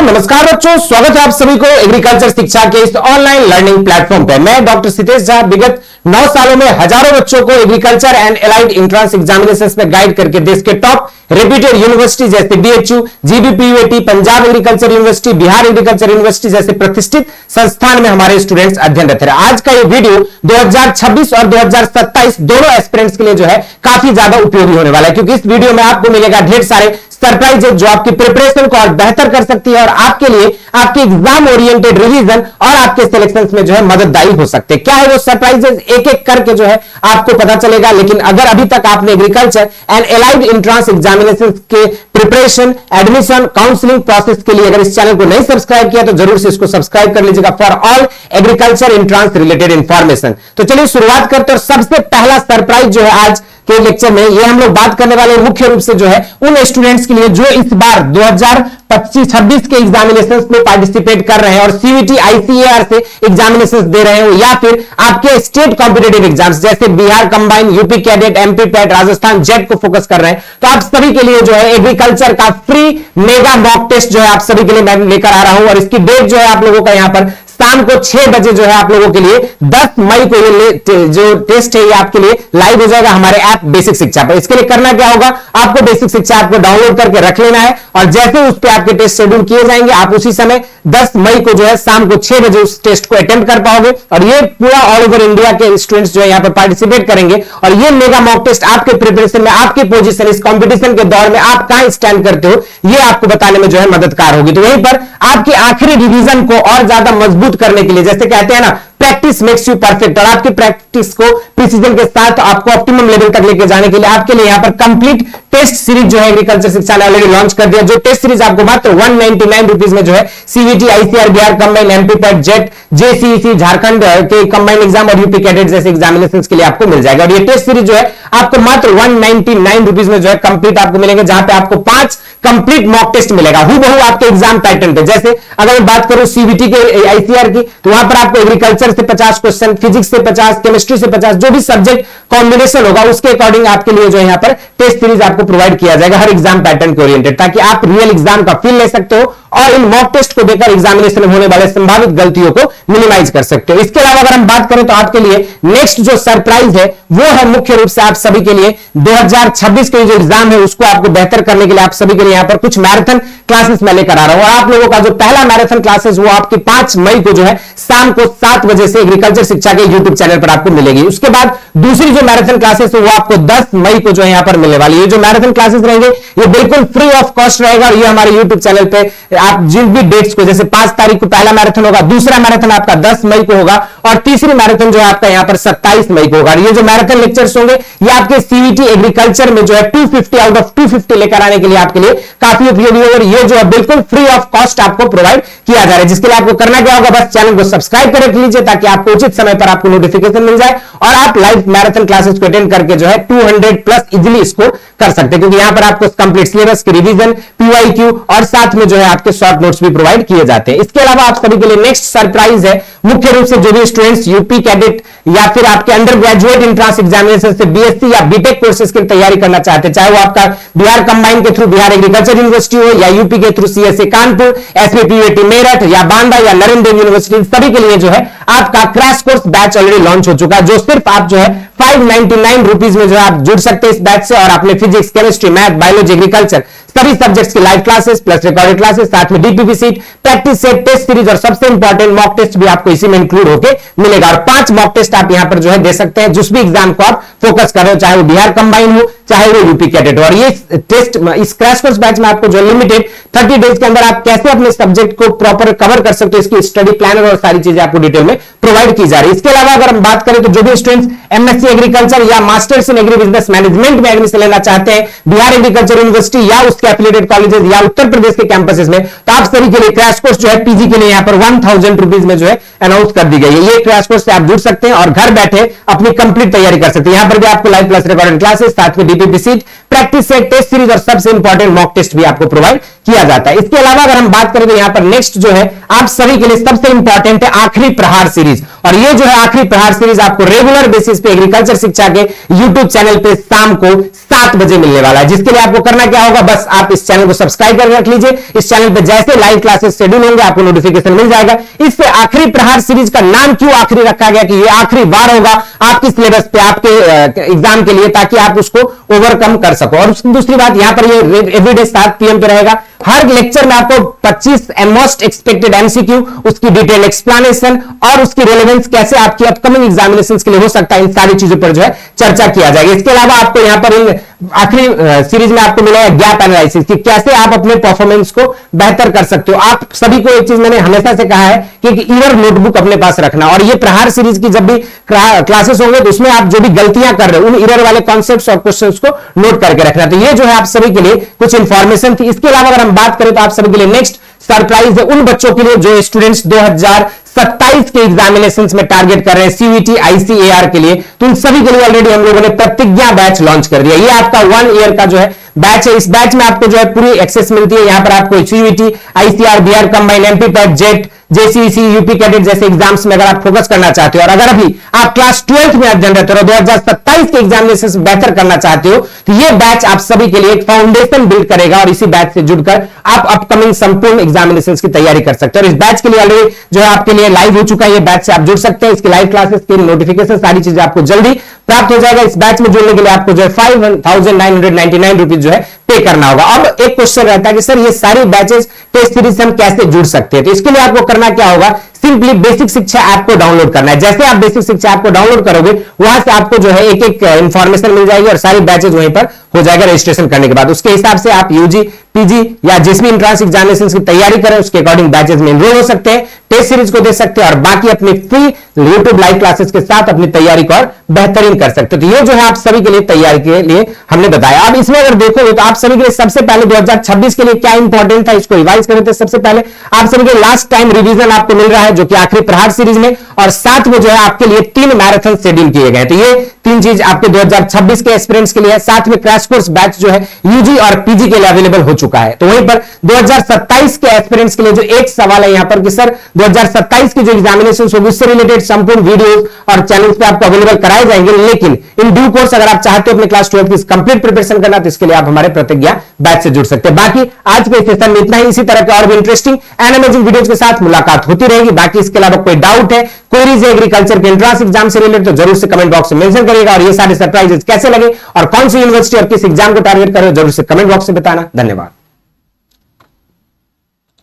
नमस्कार बच्चों, स्वागत है आप सभी को एग्रीकल्चर शिक्षा के इस ऑनलाइन लर्निंग प्लेटफॉर्म पे। मैं डॉक्टर सितेश झा विगत 9 सालों में हजारों बच्चों को agriculture and allied entrance examinations में गाइड करके देश के टॉप रेप्यूटेड यूनिवर्सिटी जैसे BHU, GBPUAT, Punjab agriculture university, Bihar agriculture university जैसे प्रतिष्ठित संस्थान में हमारे स्टूडेंट्स अध्ययनरत रहे। आज का ये वीडियो 2026 और 2027 दोनों एस्पिरेंट्स के लिए जो है काफी ज्यादा उपयोगी होने वाला है, क्योंकि इस वीडियो में आपको मिलेगा ढेर सारे सरप्राइजेज जो आपकी प्रिपरेशन को और बेहतर कर सकती है और आपके लिए आपके एग्जाम ओरिएंटेड रिवीजन और आपके सिलेक्शंस में जो है मददगारी हो सकते हैं। क्या है वो सरप्राइजेज, एक एक करके जो है आपको पता चलेगा। लेकिन अगर अभी तक आपने agriculture and allied entrance examination के प्रिपरेशन, एडमिशन, काउंसलिंग प्रोसेस के लिए अगर इस चैनल को नहीं सब्सक्राइब किया तो जरूर से इसको सब्सक्राइब कर लीजिएगा for all agriculture entrance related information. तो चलिए शुरुआत करते हैं। और सबसे पहला सरप्राइज जो है आज के लेक्चर में ये हम लोग बात करने वाले मुख्य रूप से जो है उन स्टूडेंट्स के लिए जो इस बार 2025-26 के एग्जामिनेशंस में पार्टिसिपेट कर रहे हैं और सीवीटी आईसीएआर से एग्जामिनेशंस दे रहे हैं, या फिर आपके स्टेट कॉम्पिटिटिव एग्जाम्स जैसे Bihar combine, UP cadet, MP PAT, Rajasthan jet को फोकस कर रहे हैं। तो आप सभी के लिए जो है एग्रीकल्चर का फ्री मेगा मॉक टेस्ट जो है आप सभी के लिए मैं लेकर आ रहा हूं और इसकी डेट जो है आप लोगों का यहां पर शाम को 6 बजे जो है आप लोगों के लिए 10 मई को ये जो टेस्ट है ये आपके लिए लाइव हो जाएगा हमारे ऐप बेसिक शिक्षा पर। इसके लिए करना क्या होगा, आपको बेसिक शिक्षा ऐप को डाउनलोड करके रख लेना है और जैसे उस पर आपके टेस्ट शेड्यूल किए जाएंगे आप उसी समय 10 मई को जो है शाम को 6 बजे उस टेस्ट को अटेम्प्ट कर पाओगे। और ये पूरा ऑल ओवर इंडिया के स्टूडेंट्स जो है यहाँ पर पार्टिसिपेट करेंगे और ये मेगा मॉक टेस्ट आपके प्रिपरेशन में, आपकी पोजीशन इस कंपटीशन के दौर में आप कहां स्टैंड करते हो ये आपको बताने में जो है मददगार होगी। तो वहीं पर आपकी आखिरी रिवीजन को और ज्यादा मजबूत करने के लिए, जैसे कहते हैं ना प्रैक्टिस मेक्स यू परफेक्ट, और आपकी प्रैक्टिस को प्रिसीजन के साथ आपको ऑप्टिमम लेवल तक लेके जाने के लिए आपके लिए यहां पर कंप्लीट टेस्ट सीरीज जो है एग्रीकल्चर शिक्षा ने ऑलरेडी लॉन्च कर दिया। जो टेस्ट सीरीज आपको मात्र 199 रुपीज में जो है CVT ICR, Bihar combine, MP PAT, JET, JCEC, Jharkhand के कंबाइंड एग्जाम और यूपी कैडेट जैसे एग्जामिनेशंस के लिए आपको मिल जाएगा। और ये टेस्ट सीरीज जो है आपको मात्र 199 रुपीज में जो है कंप्लीट आपको मिलेंगे, जहां पे आपको 5 कंप्लीट मॉक टेस्ट मिलेगा हूबहू आपके एग्जाम पैटर्न पे। जैसे अगर मैं बात करूं सीवीटी के आईसीआर की तो वहां पर आपको एग्रीकल्चर से 50 क्वेश्चन, फिजिक्स से 50, केमिस्ट्री से 50, जो भी सब्जेक्ट कॉम्बिनेशन होगा उसके अकॉर्डिंग आपके लिए जो है यहाँ पर टेस्ट सीरीज आपको प्रोवाइड किया जाएगा हर एग्जाम पैटर्न के ओरिएंटेड, ताकि आप रियल एग्जाम का फील ले सकते हो और इन मॉक टेस्ट को देकर एग्जामिनेशन में होने वाले संभावित गलतियों को मिनिमाइज कर सकते हो। इसके अलावा अगर हम बात करें तो आपके लिए नेक्स्ट जो सरप्राइज है वो है मुख्य रूप से आप सभी के लिए 2026 के जो एग्जाम है उसको आपको बेहतर करने के लिए आप सभी के लिए यहां पर कुछ मैराथन क्लासेस मैं लेकर आ रहा हूं। और आप लोगों का जो पहला मैराथन क्लासेस वो आपकी 5 मई को जो है शाम को 7 बजे से एग्रीकल्चर शिक्षा के यूट्यूब चैनल पर आपको मिलेगी। उसके बाद दूसरी जो मैराथन क्लासेस है वो आपको 10 मई को जो है यहां पर मिलने वाली है। ये जो मैराथन क्लासेस रहेंगे ये बिल्कुल फ्री ऑफ कॉस्ट रहेगा और ये हमारे यूट्यूब चैनल पे आप जिन भी डेट्स को, जैसे 5 तारीख को पहला मैराथन होगा, दूसरा मैराथन आपका 10 मई को होगा और तीसरी मैराथन जो है आपका यहां पर 27 मई को होगा। ये जो मैराथन लेक्चर्स होंगे ये आपके सीवीटी एग्रीकल्चर में जो है 250 आउट ऑफ 250 लेकर आने के लिए आपके लिए काफी उपयोगी होगा और ये जो है बिल्कुल फ्री ऑफ कॉस्ट आपको प्रोवाइड किया जा रहा है। जिसके लिए आपको करना क्या होगा, बस चैनल को सब्सक्राइब कर रख लीजिए ताकि आपको उचित समय पर आपको नोटिफिकेशन मिल जाए और आप लाइव मैराथन क्लासेस को अटेंड करके जो है 200 प्लस इजिली स्कोर कर सकते हैं, क्योंकि यहां पर आपको कंप्लीट सिलेबस की रिवीजन, पीवाईक्यू और साथ में जो है आपके शॉर्ट नोट्स भी प्रोवाइड किए जाते हैं। इसके अलावा आप सभी के लिए नेक्स्ट सरप्राइज है मुख्य रूप से जो भी स्टूडेंट्स यूपी कैडेट या फिर आपके अंडर ग्रेजुएट एंट्रेंस एग्जामिनेशन से बीएससी या बीटेक कोर्सेज की तैयारी करना चाहते हैं, चाहे वो आपका बिहार कंबाइन के थ्रू बिहार एग्रीकल्चर यूनिवर्सिटी हो या यूपी के थ्रू सीएसए कानपुर, एसपीपीयूटी मेरठ या बांदा या नरेंद्र देव यूनिवर्सिटी, सभी के लिए जो है आपका crash course batch already launch हो चुका है, जो सिर्फ आप जो है 599 रुपीज में जो है आप जुड़ सकते हैं इस बैच से और अपने physics, chemistry, math, biology, agriculture सभी सब्जेक्ट्स की live classes plus recorded classes, साथ में DPP sheet, practice set, test series और सबसे इंपॉर्टेंट मॉक टेस्ट भी आपको इसी में इंक्लूड होकर मिलेगा। और 5 मॉक टेस्ट आप यहां पर जो है दे सकते हैं जिस भी एग्जाम को आप फोकस कर रहे हो, चाहे वो बिहार कंबाइन हो चाहे वो यूपी कैडेट हो। और ये टेस्ट इस क्रैश कोर्स बैच में आपको जो लिमिटेड 30 डेज के अंदर आप कैसे अपने सब्जेक्ट को प्रॉपर कवर कर सकते हो इसकी स्टडी प्लानर और सारी चीजें आपको डिटेल में प्रोवाइड की जा रही है। इसके अलावा अगर हम बात करें तो जो भी स्टूडेंट्स एमएससी एग्रीकल्चर या masters in agri business management में एडमिशन लेना चाहते हैं बिहार एग्रीकल्चर यूनिवर्सिटी या उसके एफिलिएटेड कॉलेजेस या उत्तर प्रदेश के कैंपसेस में, तो आप सभी के लिए क्रैश कोर्स जो है पीजी के लिए यहां पर 1000 रुपीज में जो है अनाउंस कर दी गई है। ये क्रैश कोर्स से आप जुड़ सकते हैं और घर बैठे अपनी कंप्लीट तैयारी कर सकते हैं। यहां पर भी आपको लाइव क्लास, रिकॉर्डेड क्लासेस, साथ में DPP sheet, practice set, test series और सबसे इंपॉर्टेंट मॉक टेस्ट भी आपको प्रोवाइड किया जाता है। इसके अलावा अगर हम बात करें तो यहां पर नेक्स्ट जो है आप सभी के लिए सबसे इंपॉर्टेंट है आखिरी प्रहार सीरीज। और ये जो है आखिरी प्रहार सीरीज आपको रेगुलर बेसिस पे एग्रीकल्चर शिक्षा के यूट्यूब चैनल पे शाम को 7 बजे मिलने वाला है, जिसके लिए आपको करना क्या होगा, बस आप इस चैनल को सब्सक्राइब कर रख लीजिए। इस चैनल पे जैसे लाइव क्लासेस शेड्यूल होंगे आपको नोटिफिकेशन मिल जाएगा। इससे आखिरी प्रहार सीरीज का नाम क्यों आखिरी रखा गया कि ये आखिरी बार होगा आपके सिलेबस पे, आपके एग्जाम के लिए, ताकि आप उसको ओवरकम कर सको। और दूसरी बात, यहां पर ये एवरीडे 7 PM पे रहेगा। हर लेक्चर में आपको 25 मोस्ट एक्सपेक्टेड एमसीक्यू, उसकी डिटेल एक्सप्लेनेशन और उसकी रेलेवेंस कैसे आपकी अपकमिंग एग्जामिनेशंस के लिए हो सकता है, इन सारी चीजों पर जो है चर्चा किया जाएगा। इसके अलावा आपको यहां पर इन आखिरी सीरीज में आपको मिलेगा गैप एनालिसिस कि कैसे आप अपने परफॉर्मेंस को बेहतर कर सकते हो। आप सभी को एक चीज मैंने हमेशा से कहा है कि ईरर नोटबुक अपने पास रखना, और ये प्रहार सीरीज की जब भी क्लासेस होंगे तो उसमें आप जो भी गलतियां कर रहे हो उन ईरर वाले कॉन्सेप्ट्स और क्वेश्चंस को नोट करके रखना। तो ये जो है आप सभी के लिए कुछ इंफॉर्मेशन थी। इसके अलावा अगर हम बात करें तो आप सभी के लिए नेक्स्ट सरप्राइज है उन बच्चों के लिए जो स्टूडेंट्स 2027 के एग्जामिनेशंस में टारगेट कर रहे हैं सीयूईटी आईसीएआर के लिए। तो उन सभी के लिए ऑलरेडी हम लोगों ने प्रतिज्ञा बैच लॉन्च कर दिया। ये आपका 1 ईयर का जो है बैच है। इस बैच में आपको जो है पूरी एक्सेस मिलती है। यहां पर आपको CUET ICR BR combine MP PAT JET JCC UP cadet जैसे एग्जाम्स में अगर आप फोकस करना चाहते हो और अगर अभी आप क्लास 12th में अध्ययन रहते हो और 2027 के एग्जामिनेशन बेहतर करना चाहते हो तो ये बैच आप सभी के लिए एक फाउंडेशन बिल्ड करेगा और इसी बैच से जुड़कर आप अपकमिंग संपूर्ण एग्जामिनेशन की तैयारी कर सकते हो। और इस बैच के लिए ऑलरेडी जो है आपके लिए लाइव हो चुका है, ये बैच से आप जुड़ सकते हैं। इसकी लाइव क्लासेस की नोटिफिकेशन सारी चीजें आपको जल्दी प्राप्त हो जाएगा। इस बैच में जुड़ने के लिए आपको जो है 5,999 रुपीज जो है पे करना होगा। अब एक क्वेश्चन रहता है कि सर ये सारी बैचेस टेस्ट सीरीज से हम कैसे जुड़ सकते हैं, तो इसके लिए आपको करना क्या होगा, सिंपली बेसिक शिक्षा ऐप को डाउनलोड करना है। जैसे आप बेसिक शिक्षा ऐप को डाउनलोड करोगे वहां से आपको जो है एक एक इंफॉर्मेशन मिल जाएगी और सारी बैचेस वहीं पर हो जाएगा रजिस्ट्रेशन करने के बाद। उसके हिसाब से आप यूजी पीजी या जिस भी एंट्रेंस एग्जामिनेशन की तैयारी करें उसके अकॉर्डिंग बैचेस में एनरोल हो सकते हैं, टेस्ट सीरीज को दे सकते हैं और बाकी अपनी फ्री यूट्यूब लाइव क्लासेस के साथ अपनी तैयारी को और बेहतरीन कर सकते हैं। तो ये जो है आप सभी के लिए तैयारी के लिए हमने बताया। अब इसमें अगर देखोगे तो आप सभी के लिए सबसे पहले 2026 के लिए क्या इंपॉर्टेंट था इसको रिवाइज करें तो सबसे पहले आप सभी के लास्ट टाइम रिवीजन आपको मिल रहा है जो कि आखिरी प्रहार सीरीज में, और साथ में जो है आपके लिए 3 मैराथन शेड्यूल किए गए। तो ये 3 चीज आपके 2026 के एस्पिरेंट्स के लिए है। साथ में क्रैश कोर्स बैच जो है यूजी और पीजी के लिए अवेलेबल हो चुका है। तो वहीं पर 2027 के एस्पिरेंट्स के लिए जो एक सवाल है यहां पर कि सर 2027 की जो एग्जामिनेशन होगी उससे रिलेटेड संपूर्ण वीडियोस और चैनल्स पे आपको अवेलेबल कराए जाएंगे, लेकिन इन ड्यू कोर्स अगर आप चाहते हो अपने क्लास 12 की कंप्लीट प्रिपरेशन करना तो इसके लिए आप हमारे प्रतिज्ञा बैच से जुड़ सकते हैं। बाकी आज के सेशन में इतना ही। इसी तरह के और भी इंटरेस्टिंग एंड अमेजिंग वीडियोस के साथ मुलाकात होती रहेगी। बाकी इसके अलावा कोई डाउट है, क्वेरीज है एग्रीकल्चर के एंट्रेंस एग्जाम से रिलेटेड तो जरूर से कमेंट बॉक्स में मेंशन करिएगा। और ये सारे सरप्राइजेस कैसे लगे और कौन सी यूनिवर्सिटी और किस एग्जाम को टारगेट कर रहे हो जरूर से कमेंट बॉक्स में बताना। धन्यवाद।